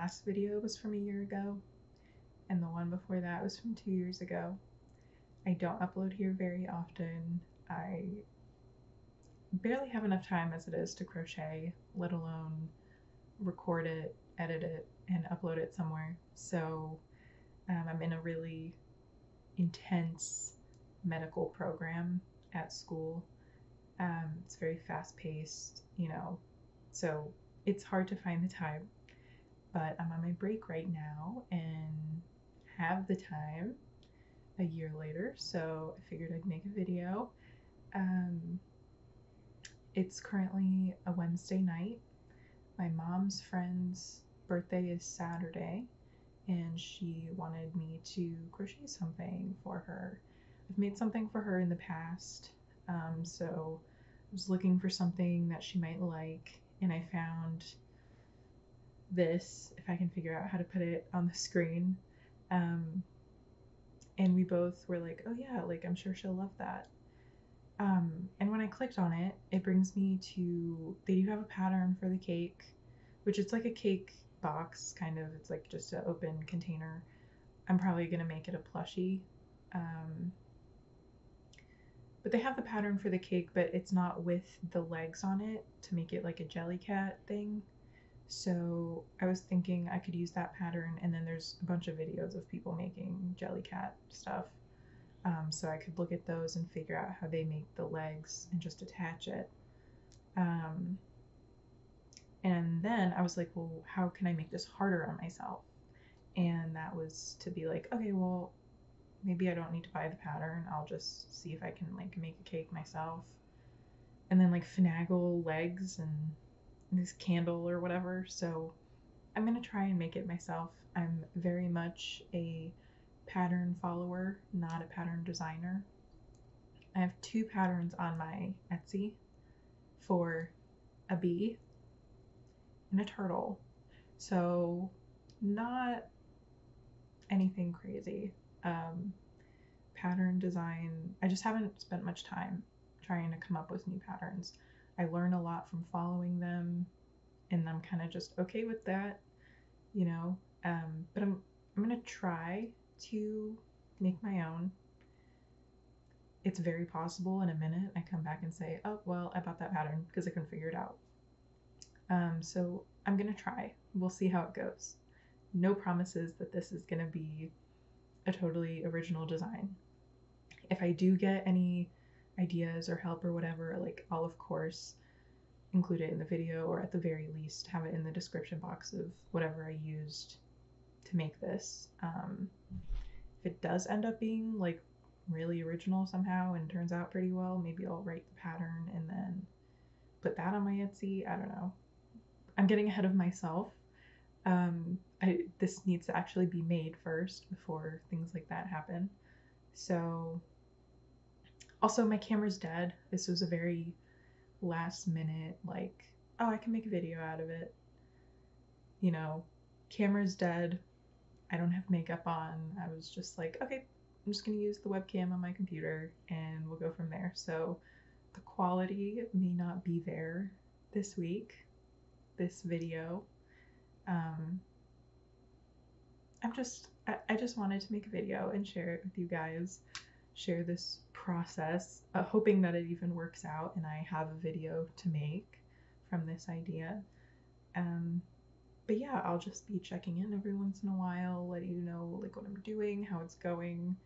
last video was from a year ago, and the one before that was from 2 years ago. I don't upload here very often. I barely have enough time as it is to crochet, let alone record it, edit it, and upload it somewhere. So I'm in a really intense medical program at school. It's very fast paced, so it's hard to find the time. But I'm on my break right now and have the time a year later, so I figured I'd make a video. It's currently a Wednesday night. My mom's friend's birthday is Saturday, and she wanted me to crochet something for her. I've made something for her in the past, so I was looking for something that she might like, and I found this, if I can figure out how to put it on the screen. And we both were like, oh yeah, like I'm sure she'll love that. And when I clicked on it, it brings me to, they do have a pattern for the cake, which it's like a cake box, kind of. It's like just an open container. I'm probably gonna make it a plushie. But they have the pattern for the cake, but it's not with the legs on it to make it like a jelly cat thing. So I was thinking I could use that pattern, and then there's a bunch of videos of people making jelly cat stuff. So I could look at those and figure out how they make the legs and just attach it. And then I was like, well, how can I make this harder on myself? And that was to be like, okay, well, maybe I don't need to buy the pattern. I'll just see if I can like make a cake myself. And then like finagle legs and this candle or whatever. So I'm gonna try and make it myself. I'm very much a pattern follower, not a pattern designer. I have 2 patterns on my Etsy for a bee and a turtle. So not anything crazy. Pattern design, I just haven't spent much time trying to come up with new patterns. I learn a lot from following them, and I'm kind of just okay with that, but I'm gonna try to make my own. It's very possible in a minute I come back and say, oh, well, I bought that pattern because I couldn't figure it out. So I'm gonna try. We'll see how it goes. No promises that this is gonna be a totally original design. If I do get any ideas or help or whatever, like I'll of course include it in the video, or at the very least have it in the description box of whatever I used to make this. If it does end up being like really original somehow and turns out pretty well, maybe I'll write the pattern and then put that on my Etsy. I don't know. I'm getting ahead of myself. This needs to actually be made first before things like that happen. So also my camera's dead. This was a very last minute, like, oh, I can make a video out of it. Camera's dead. I don't have makeup on. I was just like, okay, I'm just gonna use the webcam on my computer and we'll go from there. So the quality may not be there this week, this video. I just wanted to make a video and share it with you guys, share this process, hoping that it even works out and I have a video to make from this idea. But yeah, I'll just be checking in every once in a while, letting you know like what I'm doing, how it's going.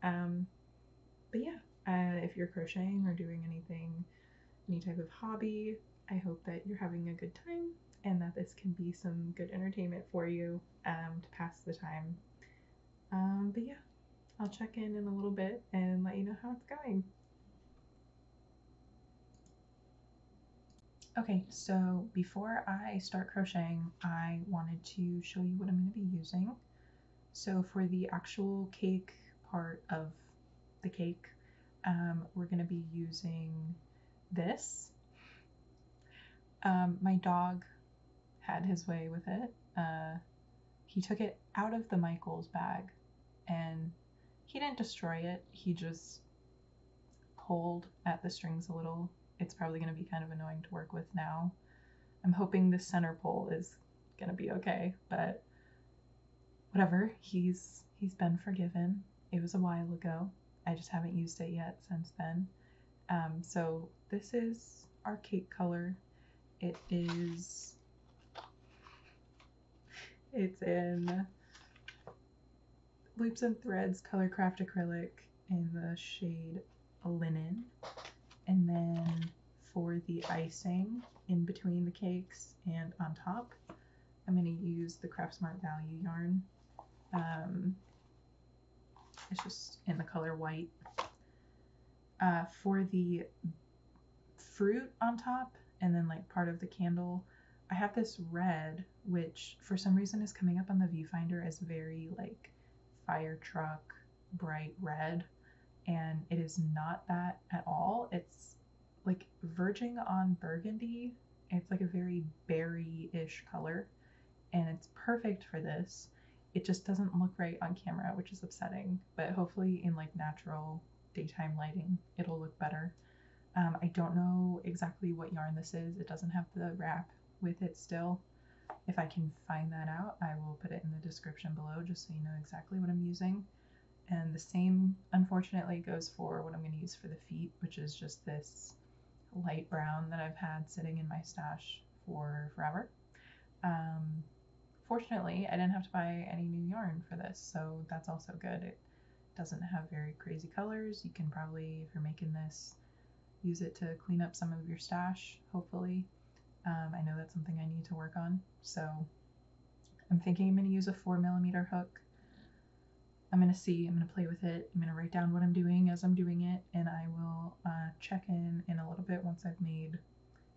But yeah, if you're crocheting or doing anything, any type of hobby, I hope that you're having a good time and that this can be some good entertainment for you to pass the time. But yeah, I'll check in a little bit and let you know how it's going. Okay, so before I start crocheting, I wanted to show you what I'm going to be using. So for the actual cake part of the cake, we're going to be using this. My dog had his way with it. He took it out of the Michaels bag and he didn't destroy it. He just pulled at the strings a little. It's probably going to be kind of annoying to work with now. I'm hoping this center pole is gonna be okay, but whatever. He's been forgiven. It was a while ago. I just haven't used it yet since then. So this is our cake color. It's in Loops and Threads Color Craft Acrylic in the shade Linen. And then for the icing in between the cakes and on top, I'm going to use the Craft Smart Value yarn. It's just in the color white. For the fruit on top and then like part of the candle, I have this red, which for some reason is coming up on the viewfinder as very like fire truck bright red, and it is not that at all. It's like verging on burgundy. It's like a very berry-ish color, and it's perfect for this. It just doesn't look right on camera, which is upsetting, but hopefully in like natural daytime lighting it'll look better. I don't know exactly what yarn this is. It doesn't have the wrap with it still. If I can find that out, I will put it in the description below just so you know exactly what I'm using. And the same, unfortunately, goes for what I'm going to use for the feet, which is just this light brown that I've had sitting in my stash for forever. Fortunately, I didn't have to buy any new yarn for this, so that's also good. It doesn't have very crazy colors. You can probably, if you're making this, use it to clean up some of your stash, hopefully. I know that's something I need to work on, so I'm thinking I'm going to use a 4mm hook. I'm going to see, I'm going to play with it, I'm going to write down what I'm doing as I'm doing it, and I will check in a little bit once I've made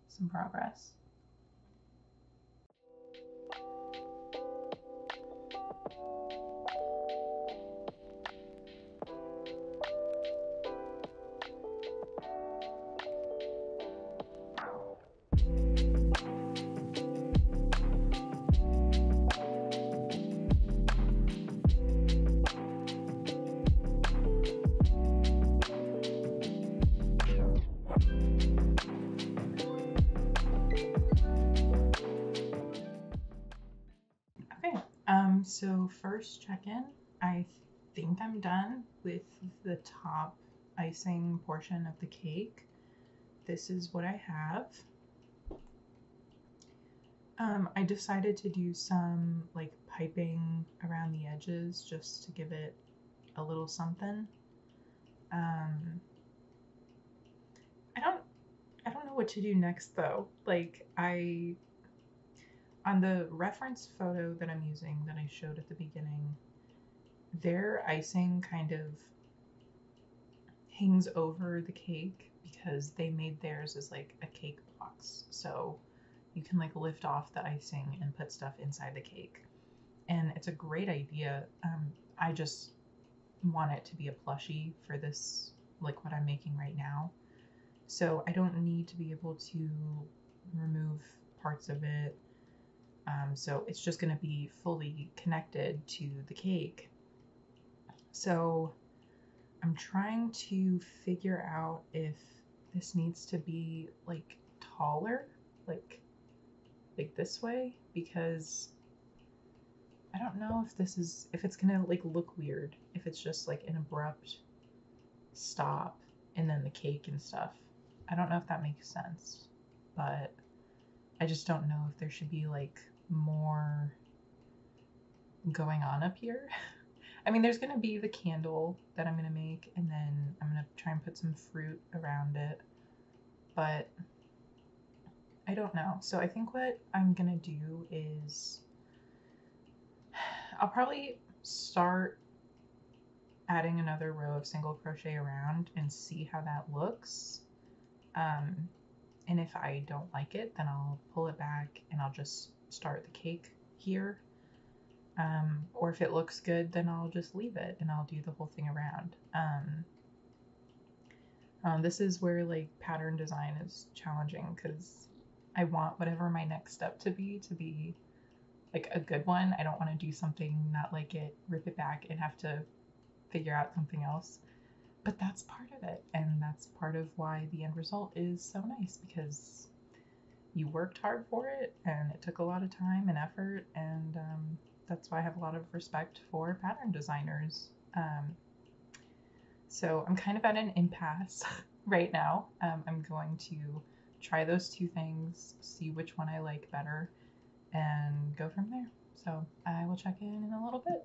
some progress. So first check-in, I think I'm done with the top icing portion of the cake. This is what I have. I decided to do some like piping around the edges just to give it a little something. I don't know what to do next though. Like on the reference photo that I'm using that I showed at the beginning, their icing kind of hangs over the cake because they made theirs as like a cake box. So you can like lift off the icing and put stuff inside the cake. And it's a great idea. I just want it to be a plushie for this, like what I'm making right now. So I don't need to be able to remove parts of it. So it's just going to be fully connected to the cake. So I'm trying to figure out if this needs to be like taller, like this way, because I don't know if it's gonna like look weird if it's just like an abrupt stop and then the cake and stuff. I don't know if that makes sense, but I just don't know if there should be like more going on up here. I mean, there's gonna be the candle that I'm gonna make, and then I'm gonna try and put some fruit around it, but I don't know. So I think what I'm gonna do is I'll probably start adding another row of single crochet around and see how that looks. And if I don't like it, then I'll pull it back and I'll just start the cake here. Or if it looks good, then I'll just leave it and I'll do the whole thing around. This is where like pattern design is challenging because I want whatever my next step to be like a good one. I don't want to do something not like it, rip it back, and have to figure out something else. But that's part of it, and that's part of why the end result is so nice, because you worked hard for it, and it took a lot of time and effort, and that's why I have a lot of respect for pattern designers. So I'm kind of at an impasse right now. I'm going to try those two things, see which one I like better, and go from there. So I will check in a little bit.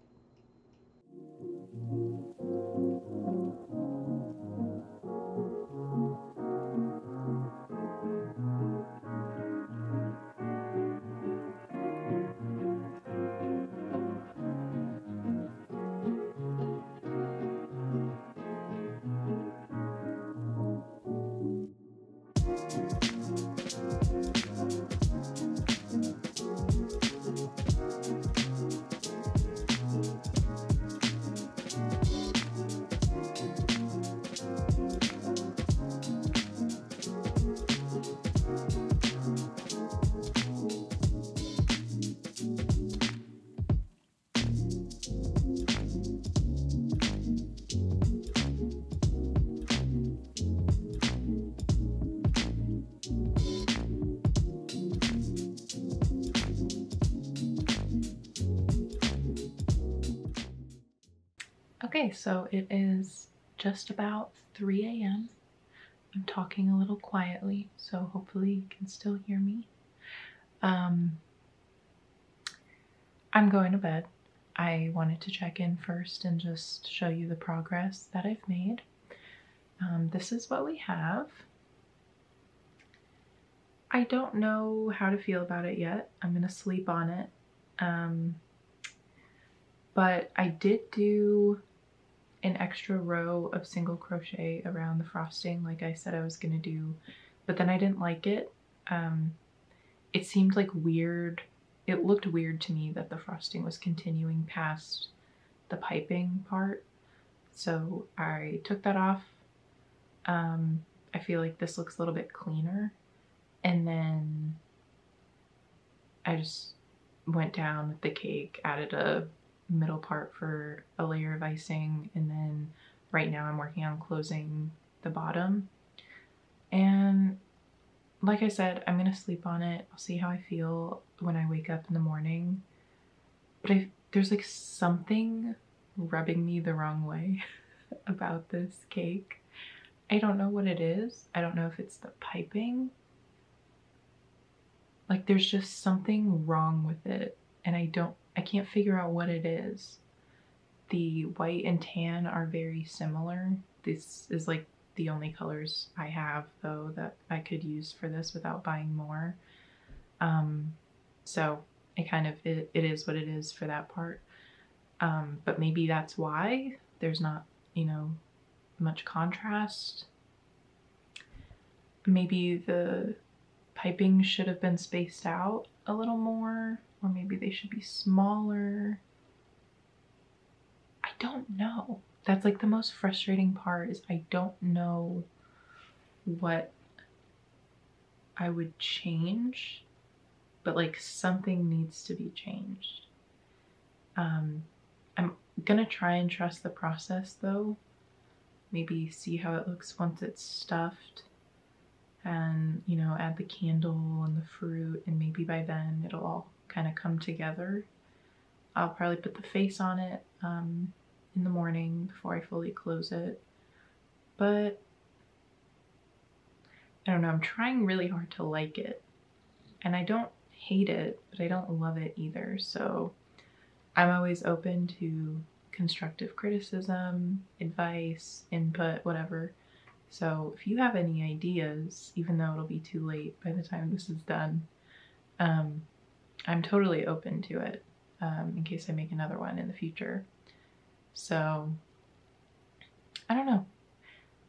Okay, so it is just about 3 a.m. I'm talking a little quietly, so hopefully you can still hear me. I'm going to bed. I wanted to check in first and just show you the progress that I've made. This is what we have. I don't know how to feel about it yet. I'm gonna sleep on it. But I did do an extra row of single crochet around the frosting like I said I was gonna do, but then I didn't like it. It seemed like weird. It looked weird to me that the frosting was continuing past the piping part. So I took that off. I feel like this looks a little bit cleaner. And then I just went down with the cake, added a middle part for a layer of icing, and then right now I'm working on closing the bottom. And like I said, I'm gonna sleep on it. I'll see how I feel when I wake up in the morning. But there's like something rubbing me the wrong way about this cake. I don't know what it is. I don't know if it's the piping. Like there's just something wrong with it, and I can't figure out what it is. The white and tan are very similar. This is like the only colors I have though that I could use for this without buying more. So it is what it is for that part. But maybe that's why there's not, you know, much contrast. Maybe the piping should have been spaced out a little more, or maybe they should be smaller. I don't know. That's like the most frustrating part, is I don't know what I would change, but like something needs to be changed. I'm gonna try and trust the process though. Maybe see how it looks once it's stuffed, and you know, add the candle and the fruit, and maybe by then it'll all kind of come together. I'll probably put the face on it in the morning before I fully close it. But I don't know, I'm trying really hard to like it, and I don't hate it, but I don't love it either. So I'm always open to constructive criticism, advice, input, whatever. So if you have any ideas, even though it'll be too late by the time this is done, I'm totally open to it, in case I make another one in the future. So I don't know.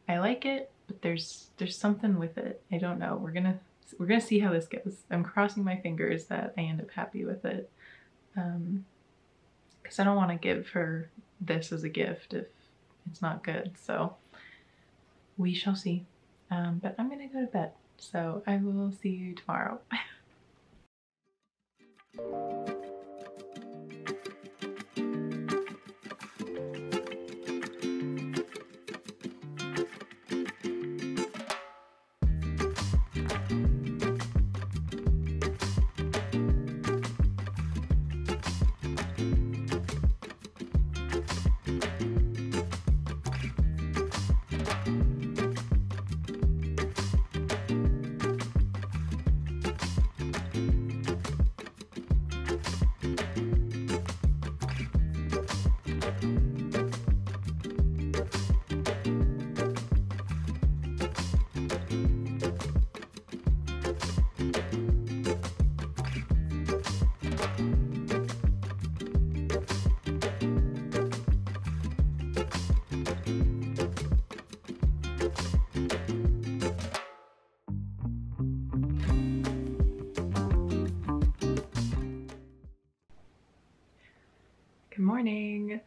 I like it, but there's something with it. I don't know. We're gonna see how this goes. I'm crossing my fingers that I end up happy with it, because I don't want to give her this as a gift if it's not good. So we shall see. But I'm gonna go to bed, so I will see you tomorrow. morning.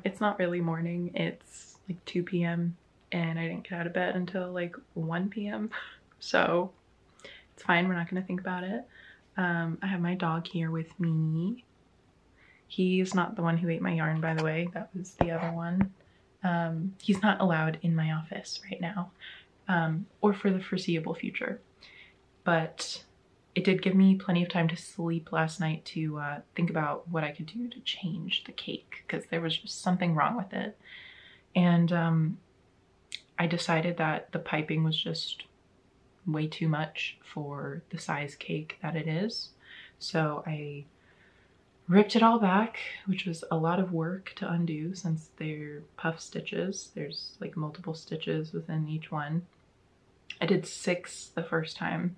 It's not really morning, it's like 2 p.m. and I didn't get out of bed until like 1 p.m. So it's fine, we're not gonna think about it. I have my dog here with me. He's not the one who ate my yarn, by the way, that was the other one. He's not allowed in my office right now, or for the foreseeable future. But it did give me plenty of time to sleep last night to think about what I could do to change the cake, because there was just something wrong with it. And I decided that the piping was just way too much for the size cake that it is. So I ripped it all back, which was a lot of work to undo since they're puff stitches. There's like multiple stitches within each one. I did 6 the first time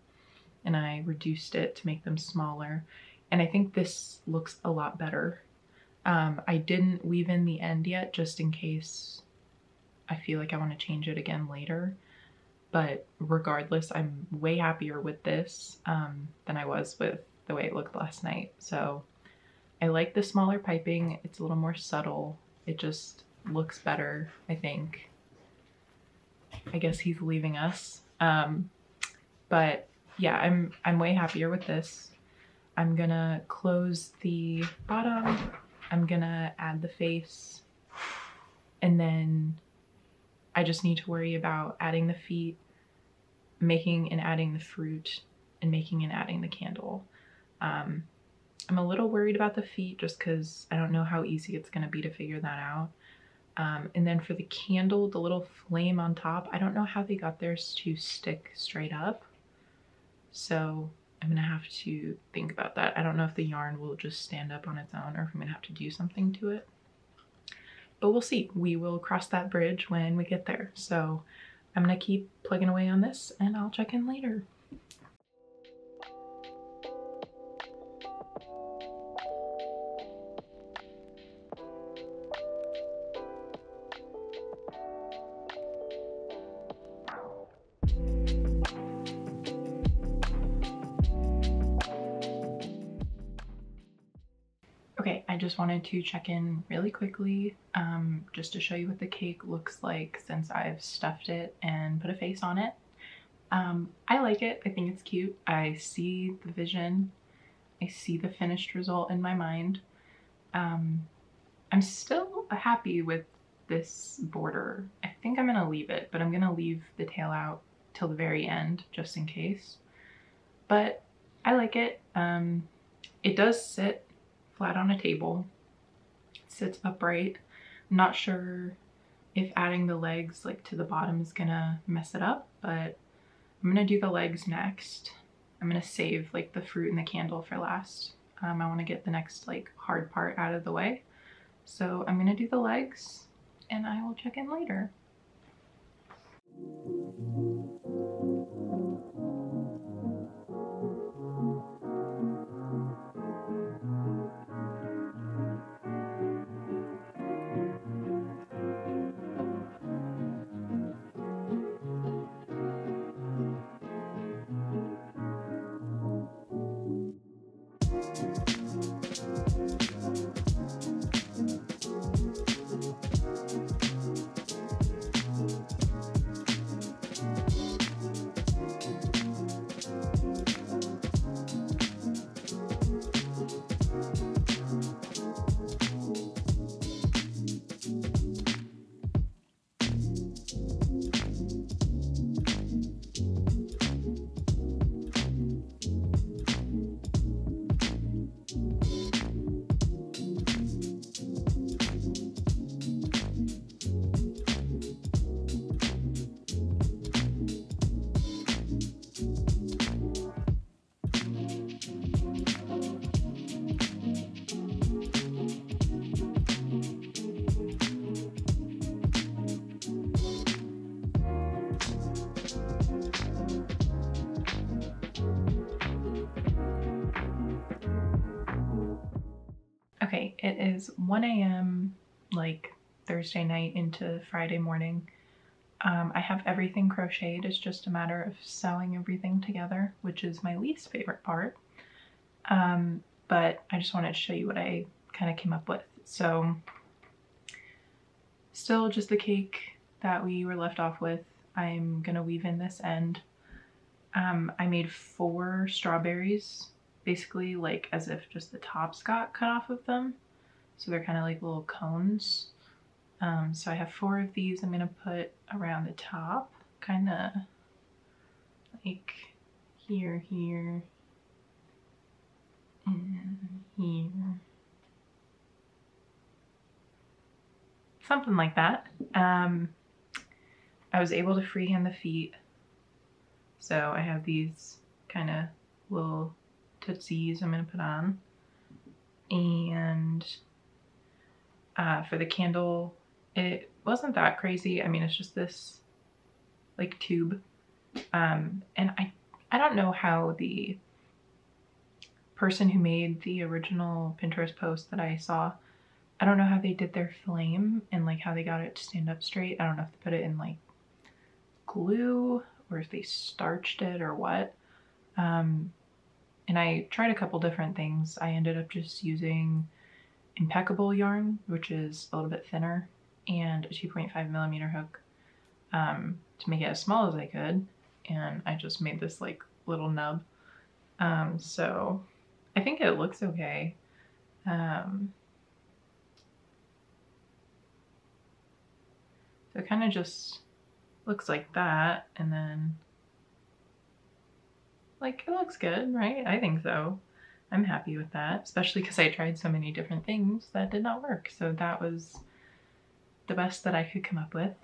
and I reduced it to make them smaller. And I think this looks a lot better. I didn't weave in the end yet, just in case I feel like I want to change it again later. But regardless, I'm way happier with this than I was with the way it looked last night. So I like the smaller piping. It's a little more subtle. It just looks better, I think. I guess he's leaving us. But yeah, I'm way happier with this. I'm gonna close the bottom. I'm gonna add the face. And then I just need to worry about adding the feet, making and adding the fruit, and making and adding the candle. I'm a little worried about the feet just because I don't know how easy it's gonna be to figure that out. And then for the candle, the little flame on top, I don't know how they got theirs to stick straight up. So I'm gonna have to think about that. I don't know if the yarn will just stand up on its own or if I'm gonna have to do something to it. But we'll see. We will cross that bridge when we get there. So I'm gonna keep plugging away on this and I'll check in later. Okay, I just wanted to check in really quickly, just to show you what the cake looks like since I've stuffed it and put a face on it. I like it. I think it's cute. I see the vision. I see the finished result in my mind. I'm still happy with this border. I think I'm gonna leave it, but I'm gonna leave the tail out till the very end just in case. But I like it. It does sit flat on a table. It sits upright. I'm not sure if adding the legs like to the bottom is gonna mess it up, but I'm gonna do the legs next. I'm gonna save like the fruit and the candle for last. I want to get the next like hard part out of the way. So I'm gonna do the legs and I will check in later. Okay, it is 1 a.m. like Thursday night into Friday morning. I have everything crocheted. It's just a matter of sewing everything together, which is my least favorite part. But I just wanted to show you what I kind of came up with So still just the cake that we were left off with. I'm gonna weave in this end. I made 4 strawberries, basically like as if just the tops got cut off of them. So they're kind of like little cones. So I have 4 of these I'm gonna put around the top, kind of like here, here, and here. Something like that. I was able to freehand the feet. So I have these kind of little tootsies I'm going to put on. And for the candle, it wasn't that crazy. I mean, it's just this like tube. And I don't know how the person who made the original Pinterest post that I saw, I don't know how they did their flame and like how they got it to stand up straight. I don't know if they put it in like glue or if they starched it or what. And I tried a couple different things. I ended up just using impeccable yarn, which is a little bit thinner, and a 2.5mm hook to make it as small as I could. And I just made this like little nub. So I think it looks okay. So it kind of just looks like that, and then like it looks good, right? I think so. I'm happy with that, especially because I tried so many different things that did not work. So that was the best that I could come up with.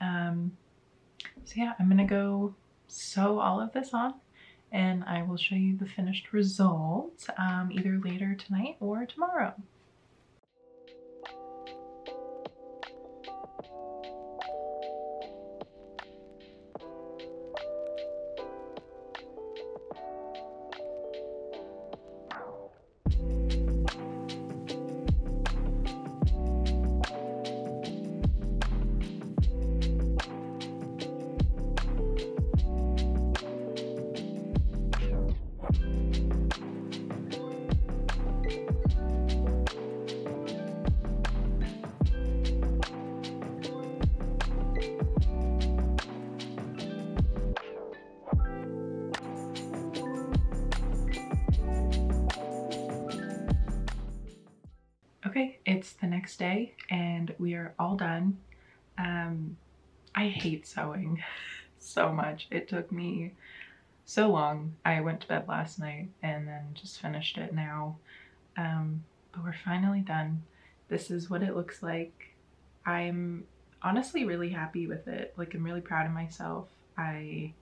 So yeah, I'm gonna go sew all of this on and I will show you the finished result either later tonight or tomorrow. Okay, it's the next day and we are all done. I hate sewing so much. It took me so long. I went to bed last night and then just finished it now. But we're finally done. This is what it looks like. I'm honestly really happy with it. Like, I'm really proud of myself. I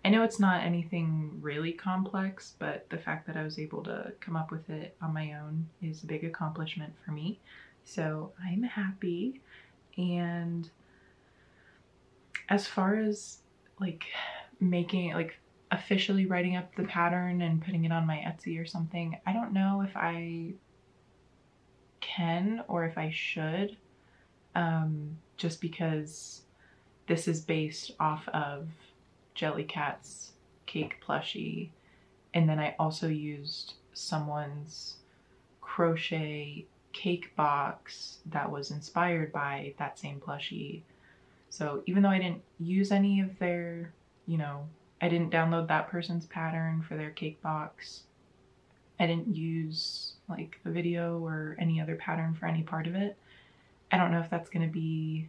know it's not anything really complex, but the fact that I was able to come up with it on my own is a big accomplishment for me. So I'm happy. And as far as like making, like officially writing up the pattern and putting it on my Etsy or something, I don't know if I can or if I should, just because this is based off of Jellycat's cake plushie, and then I also used someone's crochet cake box that was inspired by that same plushie. So even though I didn't use any of their, you know, I didn't download that person's pattern for their cake box, I didn't use like a video or any other pattern for any part of it, I don't know if that's going to be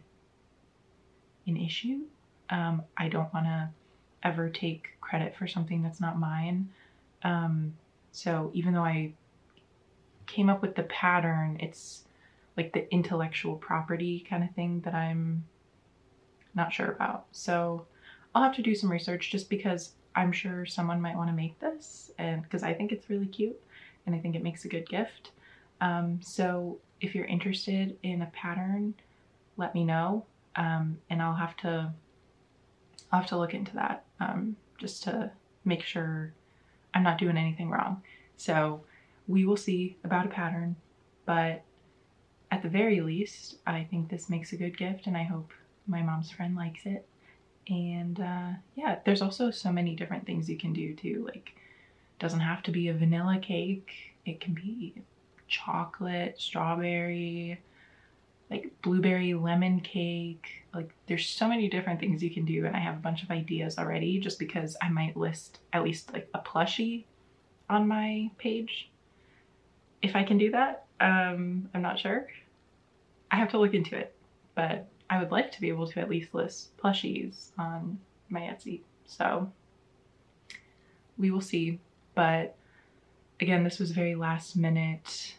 an issue. I don't want to ever take credit for something that's not mine. So even though I came up with the pattern, it's like the intellectual property kind of thing that I'm not sure about. So I'll have to do some research, just because I'm sure someone might want to make this, and because I think it's really cute and I think it makes a good gift. So if you're interested in a pattern, let me know, and I'll have to look into that, just to make sure I'm not doing anything wrong. So we will see about a pattern, but at the very least, I think this makes a good gift, and I hope my mom's friend likes it. And yeah, there's also so many different things you can do too. Like, it doesn't have to be a vanilla cake. It can be chocolate, strawberry, like blueberry lemon cake. Like there's so many different things you can do, and I have a bunch of ideas already just because I might list at least like a plushie on my page. If I can do that, I'm not sure. I have to look into it, but I would like to be able to at least list plushies on my Etsy. So we will see. But again, this was a very last minute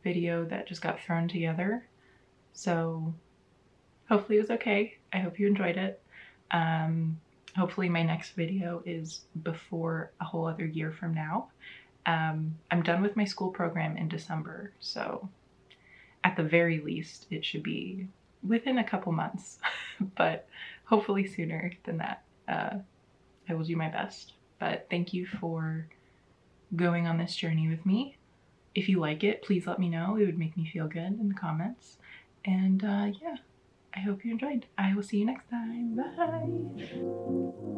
video that just got thrown together. So hopefully it was okay. I hope you enjoyed it. Hopefully my next video is before a whole other year from now. I'm done with my school program in December, so at the very least it should be within a couple months, but hopefully sooner than that. I will do my best. But thank you for going on this journey with me. If you like it, please let me know. It would make me feel good in the comments. And yeah, I hope you enjoyed. I will see you next time. Bye!